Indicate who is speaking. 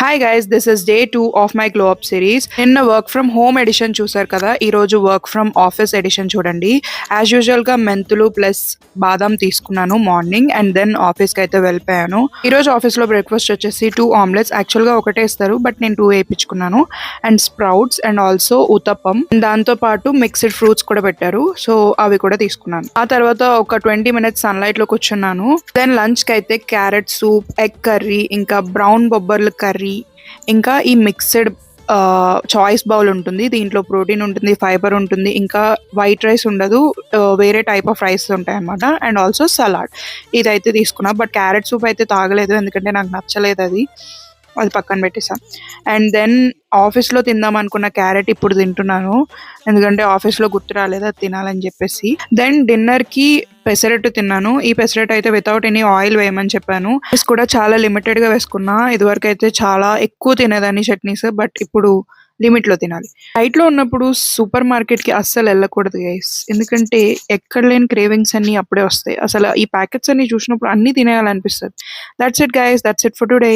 Speaker 1: Hi guys, this is day 2 of my glow up series. నిన్న work from home edition చూసారు కదా, ఈ రోజు వర్క్ ఫ్రమ్ ఆఫీస్ ఎడిషన్ చూడండి. యాజ్ యూజువల్ గా మెంతులు ప్లస్ బాదం తీసుకున్నాను మార్నింగ్, అండ్ దెన్ ఆఫీస్ కి అయితే వెళ్ళిపోయాను. ఈ రోజు ఆఫీస్ లో బ్రేక్ఫాస్ట్ వచ్చేసి 2 ఆమ్లెట్స్. యాక్చువల్ గా ఒకటే ఇస్తారు, బట్ నేను 2 వేయించుకున్నాను. And sprouts and also uttapam, దాంతో పాటు మిక్స్డ్ ఫ్రూట్స్ కూడా పెట్టారు, సో అవి కూడా తీసుకున్నాను. ఆ తర్వాత ఒక 20 minutes సన్లైట్ లో కూర్చున్నాను. దెన్ లంచ్ కి అయితే క్యారెట్ సూప్, ఎగ్ కర్రీ, ఇంకా బ్రౌన్ బొబ్బర్ల కర్రీ, ఇంకా ఈ మిక్స్డ్ చాయిస్ బౌల్ ఉంటుంది. దీంట్లో ప్రోటీన్ ఉంటుంది, ఫైబర్ ఉంటుంది, ఇంకా వైట్ రైస్ ఉండదు, వేరే టైప్ ఆఫ్ రైస్ ఉంటాయి అనమాట. And also salad. ఇదైతే తీసుకున్నా, బట్ క్యారెట్ సూప్ అయితే తాగలేదు, ఎందుకంటే నాకు నచ్చలేదు అది పక్కన పెట్టేసా. అండ్ దెన్ ఆఫీస్లో తిందాం అనుకున్న క్యారెట్ ఇప్పుడు తింటున్నాను, ఎందుకంటే ఆఫీస్లో గుర్తు రాలేదు అది తినాలని చెప్పేసి. దెన్ డిన్నర్కి పెసరట్టు తిన్నాను. ఈ పెసరట్టు అయితే వితౌట్ ఎనీ ఆయిల్ వేయమని చెప్పాను. రైస్ కూడా చాలా లిమిటెడ్గా వేసుకున్నా. ఇదివరకు అయితే చాలా ఎక్కువ తినేదాన్ని చట్నీస్, బట్ ఇప్పుడు లిమిట్లో తినాలి. డైట్లో ఉన్నప్పుడు సూపర్ మార్కెట్కి అస్సలు వెళ్ళకూడదు గైస్, ఎందుకంటే ఎక్కడ లేని క్రేవింగ్స్ అన్ని అప్పుడే వస్తాయి. అసలు ఈ ప్యాకెట్స్ అన్ని చూసినప్పుడు అన్ని తినేయాలనిపిస్తుంది. That's it guys, that's it for today.